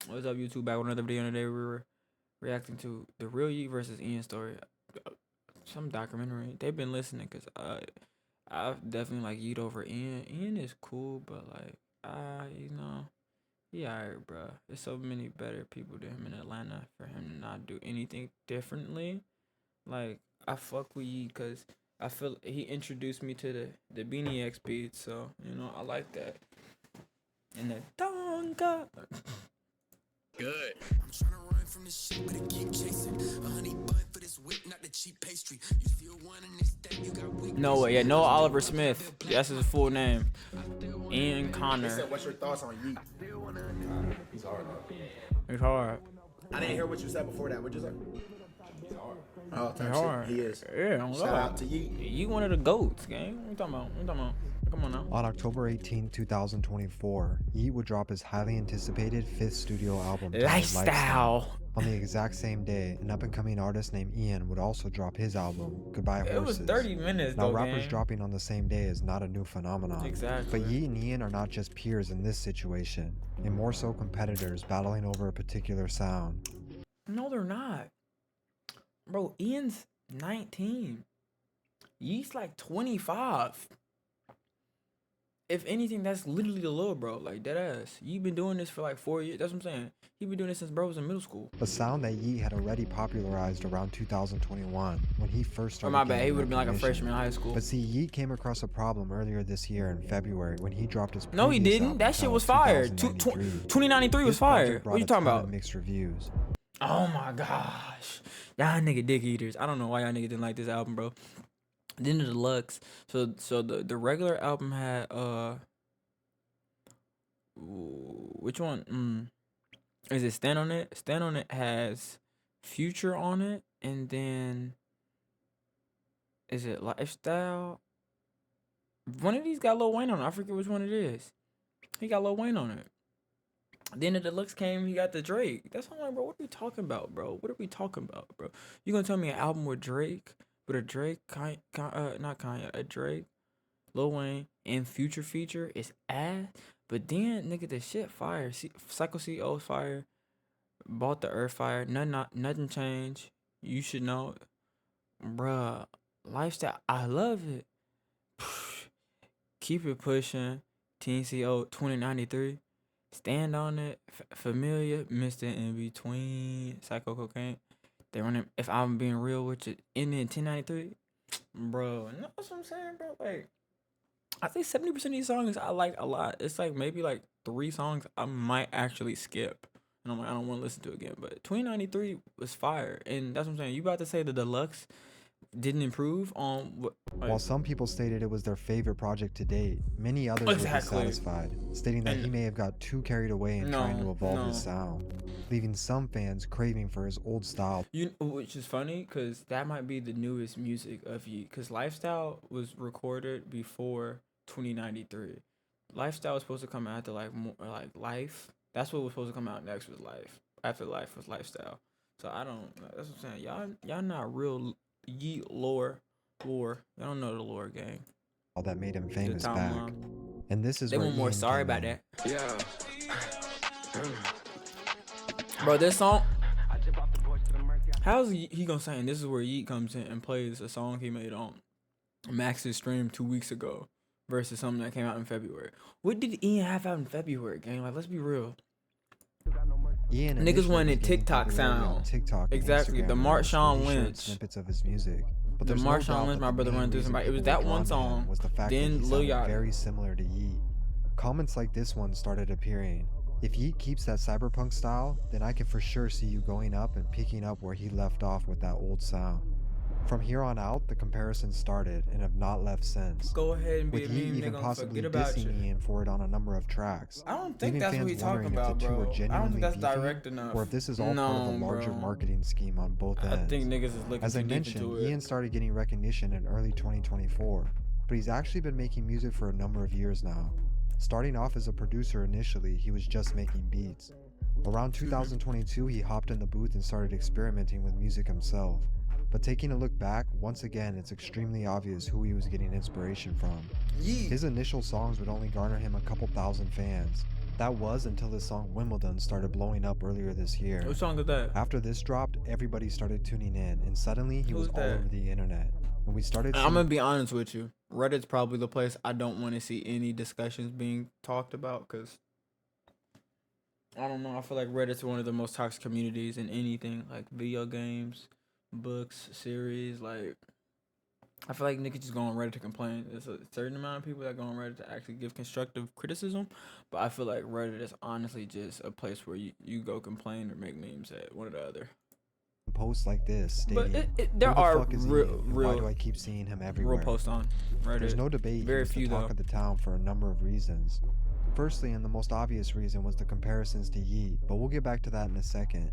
What's up, YouTube? Back with another video. Today we were reacting to the real Yeat versus Ian story, some documentary. They've been listening because I definitely like Yeat over Ian. Ian is cool, but like he alright, bro. There's so many better people than him in Atlanta for him to not do anything differently. Like I fuck with Yeat because I feel he introduced me to the Beanie X beats, so I like that. And the Donga. Good. I'm trying to run from this shit, but it keep chasing. A honey bun for this whip, not the cheap pastry. You still wanting this that you got weak. No way, yeah, no Oliver Smith. That's his full name. Ian They Connor. said, what's your thoughts on Yeat? He's hard. It's hard. I didn't hear what you said before that. What'd you say? He's hard. Oh, It's hard. he is. Yeah, I'm Shout out to Yeat. You one of the goats, gang. What you talking about? Come on now. On October 18, 2024, Yeat would drop his highly anticipated 5th studio album, titled Lifestyle. On the exact same day, an up-and-coming artist named Ian would also drop his album, Goodbye Horses. It was 30 minutes Now, though, rappers gang. dropping on the same day is not a new phenomenon. Exactly. But Yeat and Ian are not just peers in this situation, and more so competitors battling over a particular sound. No, they're not. Bro, Ian's 19. Yeat's like 25. If anything, that's literally the little bro, like dead ass. You've been doing this for like 4 years. That's what I'm saying. He been doing this since bro was in middle school. A sound that Yeat had already popularized around 2021 when he first started. Oh my bad, he gaining would have been like a recognition. freshman in high school. But see, Yeat came across a problem earlier this year in February when he dropped his No, he previous didn't. album That shit titled was fire. 2093. 2093 was This project fire. brought What you a talking ton of about? Mixed reviews. Oh my gosh. Y'all nigga dick eaters. I don't know why y'all nigga didn't like this album, bro. Then the deluxe. So the regular album had which one? Is it Stand on It? Stand on It has Future on it, and then is it Lifestyle? One of these got Lil Wayne on it. I forget which one it is. He got Lil Wayne on it. Then the deluxe came, he got the Drake. That's what I'm like, bro. What are we talking about, bro? What are we talking about, bro? You gonna tell me an album with Drake, a Drake, a Drake, Lil Wayne, and Future feature is ass? But then, nigga, the shit fire. Psycho CEO fire. Bought the Earth fire. Nothing changed. You should know, bruh. Lifestyle, I love it. Keep it pushing. TNCO 2093. Stand on It. Familiar. Mr. In Between. Psycho Cocaine. They running. If I'm being real with you, and then 1093. Bro, no, that's what I'm saying, bro. Like, I think 70% of these songs I like a lot. It's like maybe like 3 songs I might actually skip. And I'm like, I don't want to listen to it again. But 2093 was fire. And that's what I'm saying. You about to say the deluxe didn't improve on what? Like, While some people stated it was their favorite project to date, many others were dissatisfied, stating that he may have got too carried away in trying to evolve his sound, leaving some fans craving for his old style. Which is funny because that might be the newest music of Yeat. Because Lifestyle was recorded before 2093. Lifestyle was supposed to come after like Life. That's what was supposed to come out next was Life. After Life was Lifestyle. So I don't. That's what I'm saying. Y'all not real Yeat lore. Y'all don't know the lore, gang. All that made him famous Tom back. Mom. And this is They where want more. Ian Sorry came about in. that. Yeah. Bro, this song. How's he gonna sing? This is where Yeat comes in and plays a song he made on Max's stream 2 weeks ago versus something that came out in February. What did Ian have out in February, gang? Like, let's be real. Ian Niggas initially wanted was getting TikTok popularity on sound. TikTok and Exactly, Instagram the Reels, Marshawn where he shared Lynch. snippets of his music. But The there's no Marshawn doubt Lynch, that my the brother main run through reason somebody. It was people that were one drawn to him song. was the fact Then that he Lil sounded Yachty. very similar to Yeat. Comments like this one started appearing. If Yeat keeps that cyberpunk style, then I can for sure see you going up and picking up where he left off with that old sound. From here on out, the comparisons started and have not left since. Go ahead and be With a Yeat meme, even nigga. possibly Forget about dissing you. Ian for it on a number of tracks. I don't think leaving that's what fans we talking wondering about, if the two bro. are I don't genuinely think that's beefing, direct enough. or if this is all part of a No, larger bro. marketing scheme on both ends. I think niggas is looking As too I deep mentioned, into it. Ian started getting recognition in early 2024, but he's actually been making music for a number of years now. Starting off as a producer initially, he was just making beats. Around 2022, he hopped in the booth and started experimenting with music himself. But taking a look back, once again, it's extremely obvious who he was getting inspiration from. Yeat. His initial songs would only garner him a couple thousand fans, That was until his song Wimbledon started blowing up earlier this year. What song is that? After this dropped, everybody started tuning in, and suddenly he was Who's all that? over the internet. And we started I'm seeing gonna be honest with you. Reddit's probably the place I don't want to see any discussions being talked about, because I don't know. I feel like Reddit's one of the most toxic communities in anything, like video games, books, series. Like, I feel like niggas just go on Reddit to complain. There's a certain amount of people that go on Reddit to actually give constructive criticism, but I feel like Reddit is honestly just a place where you go complain or make memes at one or the other. posts like this But stating, there "Who the are fuck is real, Ian, and why do I keep seeing him real everywhere?" posts on Reddit. There's no debate, Very he was few the talk though. of the town for a number of reasons. Firstly, and the most obvious reason, was the comparisons to Yeat, but we'll get back to that in a second.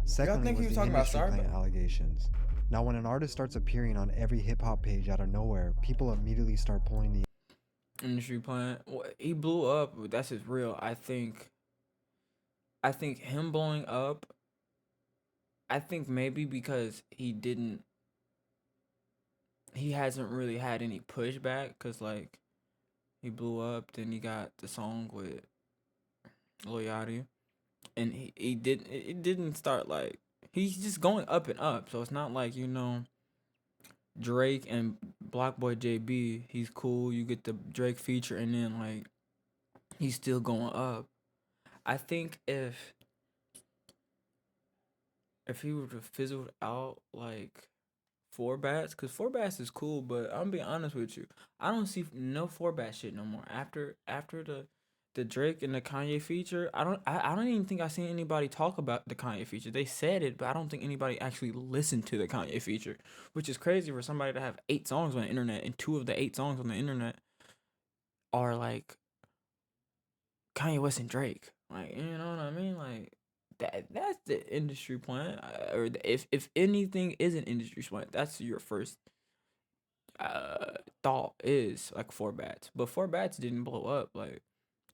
Secondly, think he was was the talking about industry plant Starbucks? allegations. Now, when an artist starts appearing on every hip-hop page out of nowhere, people immediately start pulling the Industry plant. Well, he blew up. That's his real. I think him blowing up. I think maybe because he hasn't really had any pushback, cause like he blew up, then he got the song with Lil Yachty, and he didn't. It didn't start like he's just going up and up. So it's not like Drake and Block Boy JB. He's cool. You get the Drake feature, and then like he's still going up. I think if he were to fizzle out like Four Bats, because Four Bats is cool, but I'm being honest with you, I don't see no Four Bat shit no more. After the Drake and the Kanye feature, I don't even think I seen anybody talk about the Kanye feature. They said it, but I don't think anybody actually listened to the Kanye feature, which is crazy for somebody to have 8 songs on the internet, and 2 of the 8 songs on the internet are like Kanye West and Drake. Like, you know what I mean? Like that's the industry plant. If anything is an industry plant, that's your first thought is like Four Bats. But Four Bats didn't blow up like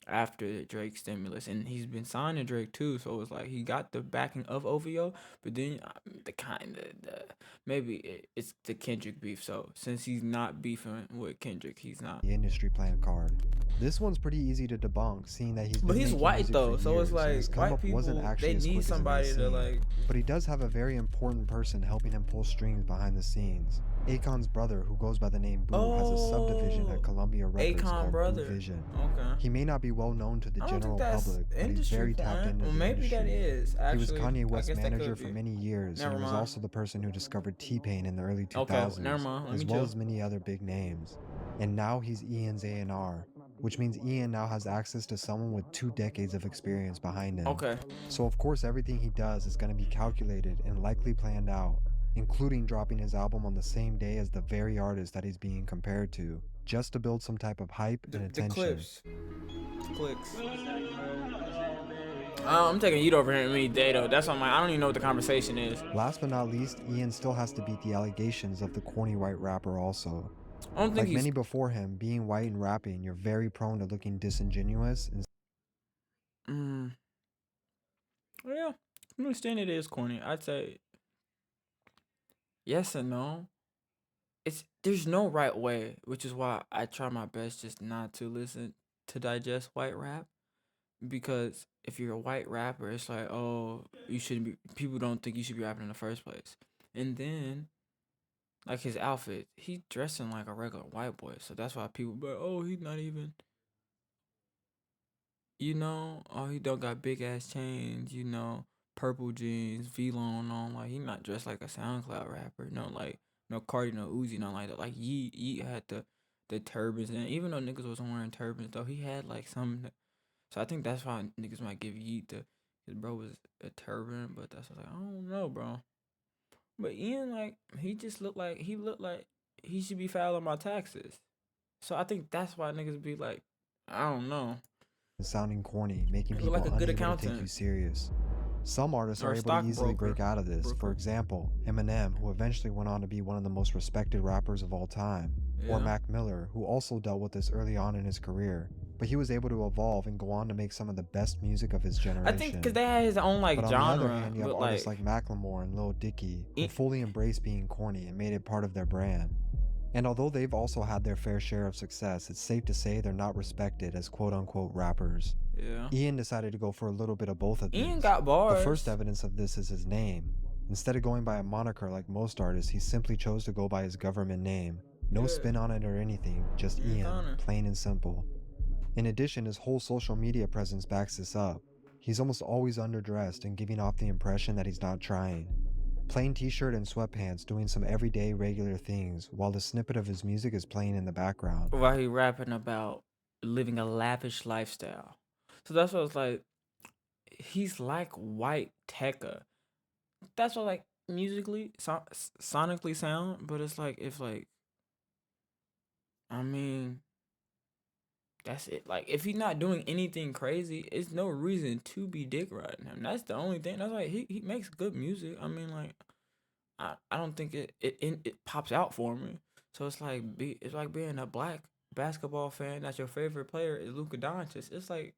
after the Drake stimulus, and he's been signed to Drake too, so it's like he got the backing of OVO, but then the kind of the maybe it's the Kendrick beef. So since he's not beefing with Kendrick, he's not. the industry plant card. This one's pretty easy to debunk, seeing that he's But been he's making white music though, for so years, it's and like his come white up people wasn't actually they as need quick as it may somebody to seem. like. But he does have a very important person helping him pull strings behind the scenes. Akon's brother, who goes by the name Boo, has a subdivision at Columbia Records Akon called brother. Blue Vision. Okay. He may not be well known to the I don't general think that's public, but he's industry very tapped plant. into Well, the maybe industry. that is He was actually. Kanye I West's guess that manager could for be. many years, Never and was mind. also the person who discovered T-Pain in the early 2000s, Okay, never mind. Let as me well chill. as many other big names. And now he's Ian's A&R, which means Ian now has access to someone with 2 decades of experience behind him. Okay. So of course everything he does is going to be calculated and likely planned out, including dropping his album on the same day as the very artist that he's being compared to, just to build some type of hype and The attention. clips. Clicks. I'm taking Yeat over here any day though. That's on my. I don't even know what the conversation is. Last but not least, Ian still has to beat the allegations of the corny white rapper also. I don't think Like he's. many before him, being white and rapping, you're very prone to looking disingenuous and Well, yeah, I understand it is corny. I'd say yes and no. There's no right way, which is why I try my best just not to listen to digest white rap, because if you're a white rapper, it's like, oh, you shouldn't be. People don't think you should be rapping in the first place, and then like his outfit, he dressing like a regular white boy, so that's why people be like, oh, he's not even. Oh, he don't got big ass chains, purple jeans, V-Lone on, like, he not dressed like a SoundCloud rapper, no, like, no Cardi, no Uzi, nothing like that, like, Yeat had the turbans, and even though niggas wasn't wearing turbans, though, he had, like, some, so I think that's why niggas might give Yeat his bro was a turban, but that's like, I don't know, bro, but Ian, like, he looked like he should be filing my taxes, so I think that's why niggas be like, I don't know. sounding corny, making Look people like a good unable to take accountant. you serious. Some artists Or are a able to easily stockbroker. break out of this. For Broker. example, Eminem, who eventually went on to be one of the most respected rappers of all time, or Yeah. Mac Miller, who also dealt with this early on in his career, but he was able to evolve and go on to make some of the best music of his generation. I think because they had his own like But on genre, the other hand, you have but artists like Macklemore and Lil Dicky, who It- fully embraced being corny and made it part of their brand. And although they've also had their fair share of success, it's safe to say they're not respected as quote-unquote rappers. Yeah. Ian decided to go for a little bit of both of these. Ian got The bars. first evidence of this is his name. Instead of going by a moniker like most artists, he simply chose to go by his government name. No Yeah. spin on it or anything, just Ian Ian, Connor. plain and simple. In addition, his whole social media presence backs this up. He's almost always underdressed and giving off the impression that he's not trying. Plain t-shirt and sweatpants doing some everyday regular things while the snippet of his music is playing in the background. While he rapping about living a lavish lifestyle. So that's what it's like. He's like white Tekka. That's what like musically, sonically sound. But it's like I mean, that's it. Like if he's not doing anything crazy, it's no reason to be dick riding him. That's the only thing. That's like he makes good music. I mean, like I don't think it pops out for me. So it's like it's like being a black basketball fan that's your favorite player is Luka Doncic. It's like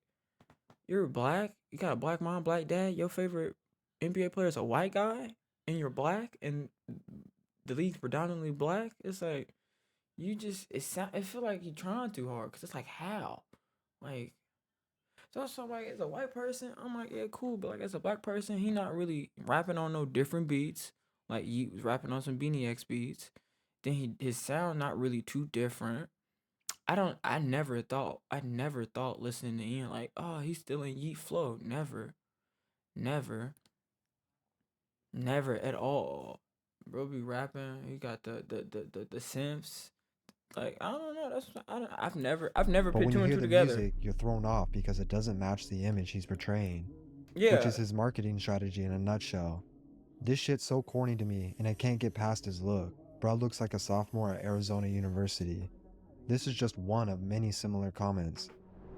you're black, you got a black mom, black dad. Your favorite NBA player is a white guy, and you're black, and the league's predominantly black. It's like you just it feel like you're trying too hard because it's like how, like. So like as a white person, I'm like yeah cool, but like as a black person, he not really rapping on no different beats. Like he was rapping on some Beanie X beats. Then his sound not really too different. I never thought listening to Ian like, oh, he's still in Yeat flow. Never. Never. Never at all. Bro be rapping. He got the synths. Like, I don't know. I've never But put when two you and hear two the together. music, you're thrown off because it doesn't match the image he's portraying. Yeah. Which is his marketing strategy in a nutshell. This shit's so corny to me, and I can't get past his look. Bro looks like a sophomore at Arizona University. This is just one of many similar comments.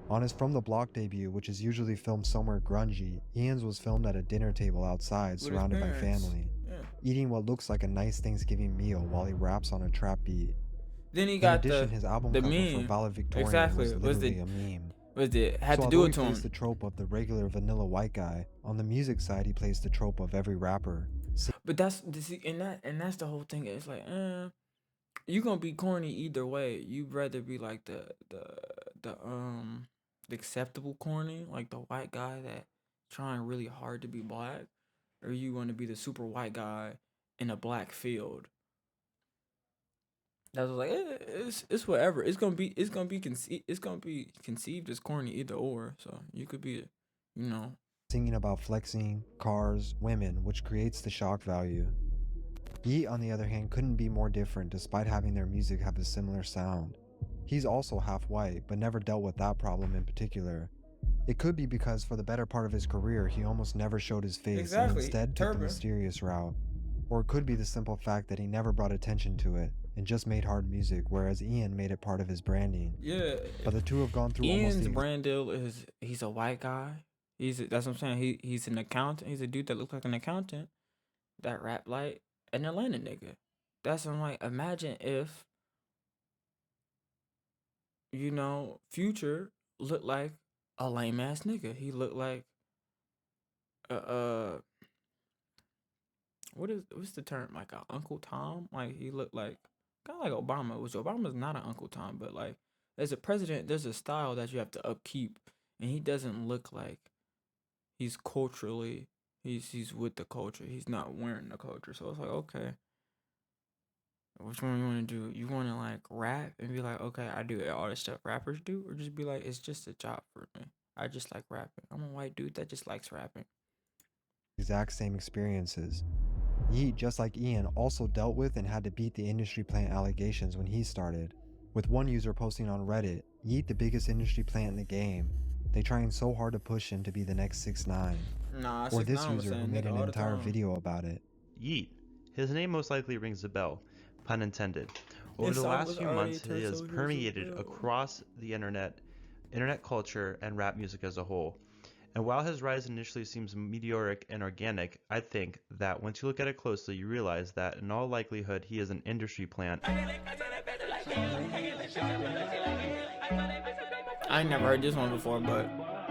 On his From the Block debut, which is usually filmed somewhere grungy, Ian's was filmed at a dinner table outside With his surrounded by parents. family, Yeah. eating what looks like a nice Thanksgiving meal while he raps on a trap beat. Then he In got addition, his album the cover meme. for Valedictorian Exactly. was Was literally a meme. had So to do although it to he plays him. the trope of the regular vanilla white guy, on the music side he plays the trope of every rapper. But that's that's the whole thing. It's like, you gonna be corny either way. You'd rather be like the acceptable corny, like the white guy that trying really hard to be black, or you want to be the super white guy in a black field. That's like it's whatever. It's gonna be conceived as corny either or. So you could be, Singing about flexing, cars, women, which creates the shock value. Yeat, on the other hand, couldn't be more different despite having their music have a similar sound. He's also half white, but never dealt with that problem in particular. It could be because for the better part of his career, he almost never showed his face and Exactly. instead took the Turban. mysterious route. Or it could be the simple fact that he never brought attention to it and just made hard music, whereas Ian made it part of his branding. Yeah. But the two have gone through Ian's almost the brand deal is he's a white guy. That's what I'm saying. He's an accountant. He's a dude that looks like an accountant that rap like an Atlanta nigga. That's what I'm like. Imagine if Future looked like a lame ass nigga. He looked like what's the term, like a Uncle Tom? Like he looked like kind of like Obama. Which Obama's not an Uncle Tom, but like as a president, there's a style that you have to upkeep, and he doesn't look like he's culturally he's with the culture. He's not wearing the culture. So it's like, okay, which one you want to do? You want to like rap and be like, okay, I do all the stuff rappers do, or just be like, it's just a job for me. I just like rapping. I'm a white dude that just likes rapping. exact same experiences. Yeat, just like Ian, also dealt with and had to beat the industry plant allegations when he started. With one user posting on Reddit, Yeat the biggest industry plant in the game. They trying so hard to push him to be the next 6ix9ine. Nah, Or this 6ix9ine was user who saying made nigga an all the entire time. video about it. Yeat. His name most likely rings a bell, pun intended. Over His the song last was few already months, turned he has so here's a permeated bill. across the internet culture, and rap music as a whole. And while his rise initially seems meteoric and organic, I think that once you look at it closely, you realize that in all likelihood, he is an industry plant. I ain't never heard this one before, but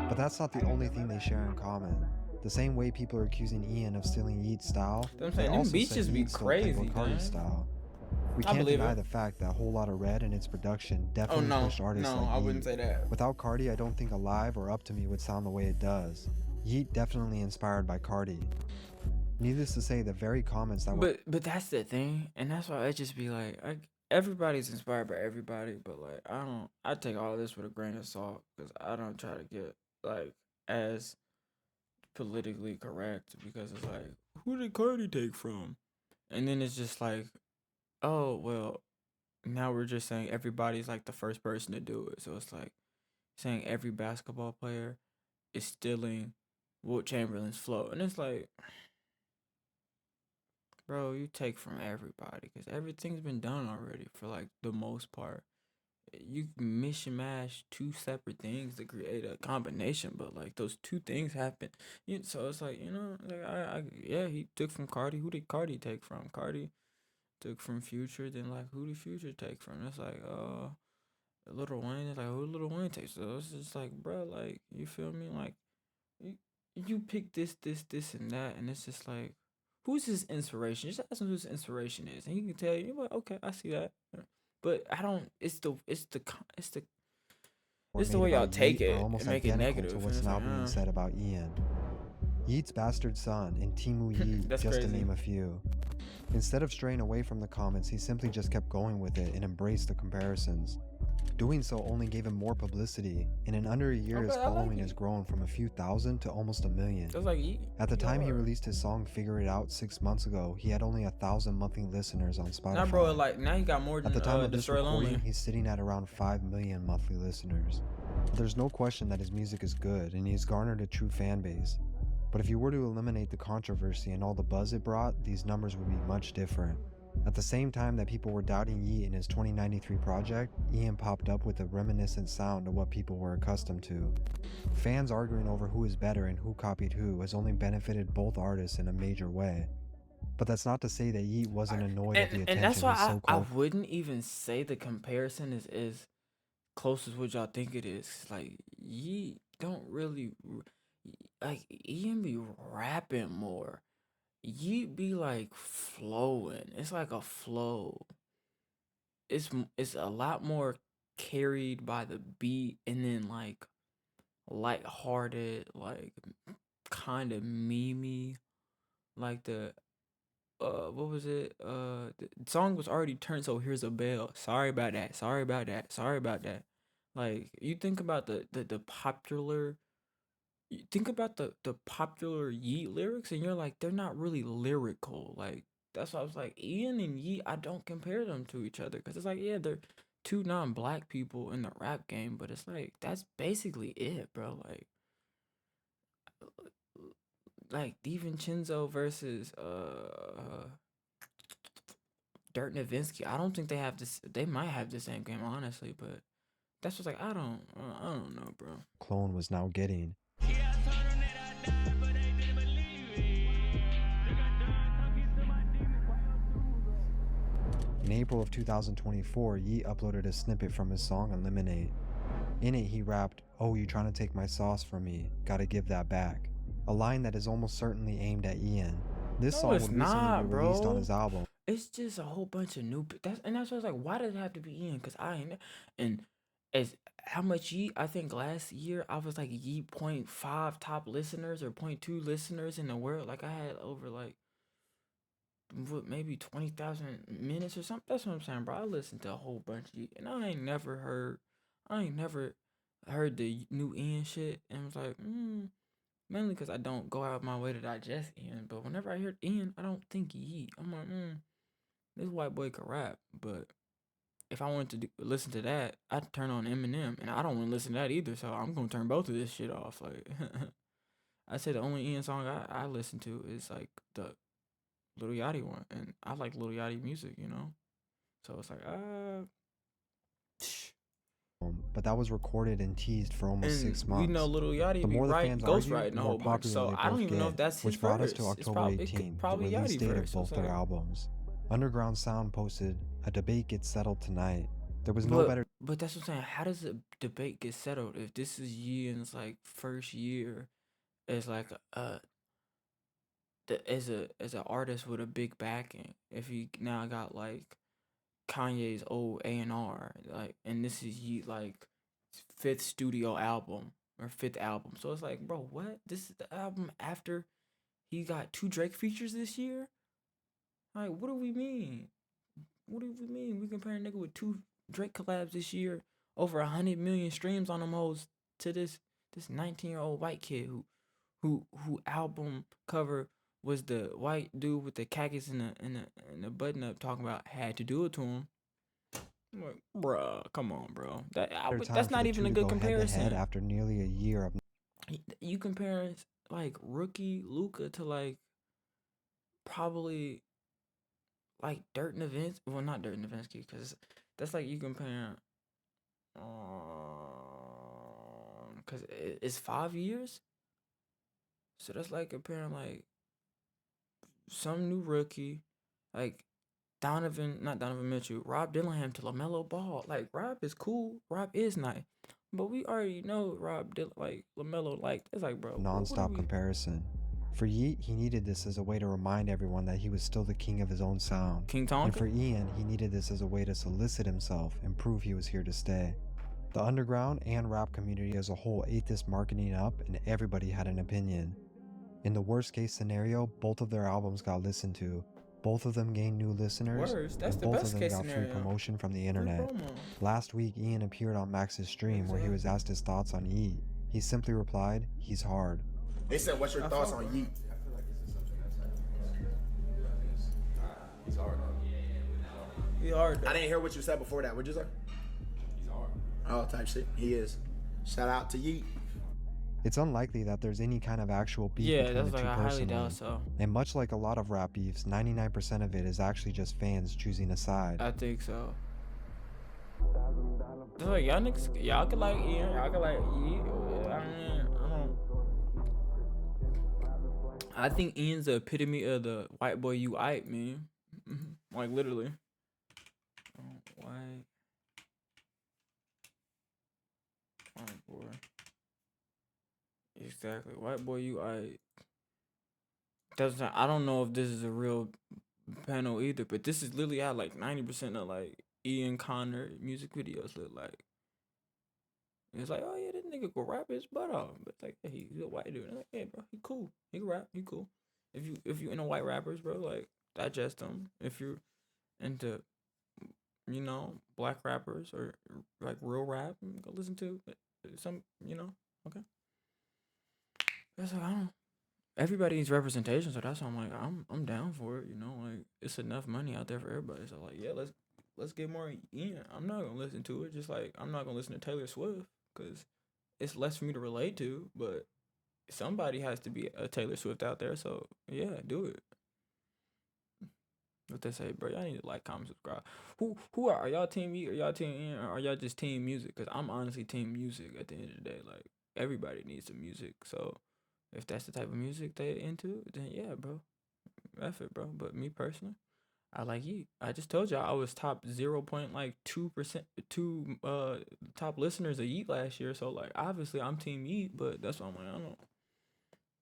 But that's not the only thing they share in common. The same way people are accusing Ian of stealing Yeat's style, I'm they saying them also beats said just be Yeat stole crazy, Playboi Carti's man. style. We I can't believe deny it. the fact that Whole Lotta Red and its production Oh definitely no, pushed artists no, like I wouldn't Yeat. say that. Without Cardi, I don't think Alive or Up to Me would sound the way it does. Yeat definitely inspired by Cardi. Needless to say, the very comments that were But that's the thing, and that's why I just be like, everybody's inspired by everybody, but like I take all this with a grain of salt because I don't try to get like as politically correct because it's like, who did Cardi take from? And then it's just like, oh well, now we're just saying everybody's like the first person to do it, so it's like saying every basketball player is stealing Wilt Chamberlain's flow, and it's like, bro, you take from everybody because everything's been done already for like the most part. You can mish and mash two separate things to create a combination, but like those two things happen. So it's like, like yeah, he took from Cardi. Who did Cardi take from? Cardi took from Future. Then like, who did Future take from? It's like, Lil Wayne. It's like, who did Lil Wayne take? So it's just like, bro, like, you feel me? Like, you, you pick this, and that, and it's just like, who's his inspiration? Just ask him who his inspiration is, and he can tell you. You're like, okay, I see that. But I don't. It's the made way y'all about take Yeat are it almost and make it identical to negative, and what's it's now like, being said about Ian. Yeat's bastard son and Timu Yeat, that's just to crazy. name a few. Instead of straying away from the comments, he simply just kept going with it and embraced the comparisons. Doing so only gave him more publicity, and in under a year his Okay, I like following it. has grown from a few thousand to almost 1 million. It's like At the time he hard. released his song Figure It Out 6 months ago, he had only 1,000 monthly listeners on Spotify. Now, bro, like now he got more At than the time of this Destroy recording, Lonely. he's sitting at around 5 million monthly listeners. There's no question that his music is good and he's garnered a true fan base. But if you were to eliminate the controversy and all the buzz it brought, these numbers would be much different. At the same time that people were doubting Yeat in his 2093 project, Ian popped up with a reminiscent sound of what people were accustomed to. Fans arguing over who is better and who copied who has only benefited both artists in a major way. But that's not to say that Yeat wasn't annoyed at the And that's attention why his I so-called wouldn't even say the comparison is close as what y'all think it is. Like, ye don't really like Ian be rapping more. Ye be like flowing. It's like a flow. It's a lot more carried by the beat and then like lighthearted, like kind of memey, like the what was it? The song was already turned, so here's a bell. Sorry about that. Sorry about that. Sorry about that. Like, you think about the popular you think about the popular Yeet lyrics and you're like, they're not really lyrical. Like, that's why I was like, Ian and Yeet, I don't compare them to each other because it's like, yeah, they're two non-black people in the rap game, but it's like that's basically it, bro. Like DiVincenzo versus Dirk Nowitzki. I don't think they have this. They might have the same game, honestly, but that's just like I don't know, bro. clone was now getting. In April of 2024, Yeat uploaded a snippet from his song Eliminate. In it, he rapped, "Oh, you trying to take my sauce from me? Gotta give that back." A line that is almost certainly aimed at Ian. This No, song it's would recently not, be released on bro. his album. It's just a whole bunch of new. That's why I was like, why does it have to be Ian? Cause I ain't and as how much Yeet? I think last year I was like Yeet 0.5 top listeners or 0.2 listeners in the world. Like I had over like what maybe 20,000 minutes or something. That's what I'm saying, bro. I listened to a whole bunch of Yeet, and I ain't never heard the new Ian shit, and was like, mainly because I don't go out my way to digest Ian. But whenever I hear Ian, I don't think Yeet. I'm like, this white boy can rap, but if I wanted to listen to that, I'd turn on Eminem, and I don't want to listen to that either. So I'm gonna turn both of this shit off. Like, I say the only Ian song I listen to is like the Lil Yachty one, and I like Lil Yachty music, So it's like, But that was recorded and teased for almost and 6 we know months. Lil Yachty The be more the fans ghost argue, writing the a more whole bunch. popular So they I don't both even know get, if that's his which brought us verse. to It's October probably 18th, the probably release Yachty date verse. of both their albums. Underground Sound posted, "A debate gets settled tonight. There was no better But that's what I'm saying. How does a debate get settled if this is Ian's like first year as like as an artist with a big backing? If he now got like Kanye's old A&R, like, and this is like fifth studio album or fifth album. So it's like, bro, what? This is the album after he got 2 Drake features this year? Like, what do we mean? What do we mean? We compare a nigga with 2 Drake collabs this year, over 100 million streams on them hoes, to this 19-year-old white kid who album cover was the white dude with the khakis and the button up talking about had to do it to him. I'm like, bruh, come on, bro. Time That's for not the even two a to good go head to head comparison. after nearly a year of You comparing like rookie Luca to like probably like Dirt Nowitzki. Well, not Dirt Nowitzki, because that's like you comparing. Because it's 5 years, so that's like comparing like some new rookie, like not Donovan Mitchell, Rob Dillingham to LaMelo Ball. Like, Rob is cool, Rob is nice, but we already know like LaMelo, like, it's like, bro, what are non-stop we? comparison. For Yeat, he needed this as a way to remind everyone that he was still the king of his own sound. King And for Tonka? Ian, he needed this as a way to solicit himself and prove he was here to stay. The underground and rap community as a whole ate this marketing up, and everybody had an opinion. In the worst case scenario, both of their albums got listened to, both of them gained new listeners, Worse, that's and the both of best them case got free scenario. promotion from the Free internet. promo. Last week, Ian appeared on Max's stream where he was asked his thoughts on Yeat. He simply replied, "He's hard." They said, "What's your thoughts on Yeat?" He's hard. He hard. I didn't hear what you said before that. What'd you say? He's hard. Oh, type shit. He is. Shout out to Yeat. It's unlikely that there's any kind of actual beef Yeah, between that's the like two I highly personally. doubt so. And much like a lot of rap beefs, 99% of it is actually just fans choosing a side. I think so. It's like, y'all niggas, y'all could like Ian, y'all could like Yeat. I mean, I think Ian's the epitome of the white boy you hype, man. Like, literally. White boy. Exactly. White boy you hype. I don't know if this is a real panel either, but this is literally how like 90% of like Ian Connor music videos look like. It's like, oh yeah, this nigga can rap his butt off, but it's like, hey, he's a white dude. And like, hey, bro, he cool. He can rap. He cool. If you into white rappers, bro, like, digest them. If you're into, black rappers or like real rap, go listen to some, okay. That's like, I don't. Everybody needs representation, so that's why I'm like, I'm down for it. Like, it's enough money out there for everybody. So like, yeah, let's get more in. I'm not gonna listen to it. Just like I'm not gonna listen to Taylor Swift because it's less for me to relate to. But somebody has to be a Taylor Swift out there. So yeah, do it. What they say, bro? Y'all need to like, comment, subscribe. Who are y'all team Yeat or y'all team Ian, or are y'all just team music? Because I'm honestly team music at the end of the day. Like, everybody needs some music. So if that's the type of music they into, then yeah, bro. F it, bro. But me personally, I like Yeat. I just told y'all I was top 0.2% top listeners of Yeat last year. So like, obviously I'm team Yeat, but that's why I'm like, I don't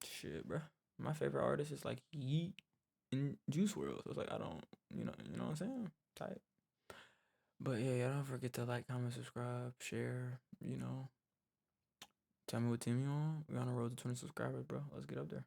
shit, bro. My favorite artist is like Yeat and Juice WRLD. So it's like, I don't, you know what I'm saying? Type. But yeah, don't forget to like, comment, subscribe, share. Tell me what team you on. We're on the road to 20 subscribers, bro. Let's get up there.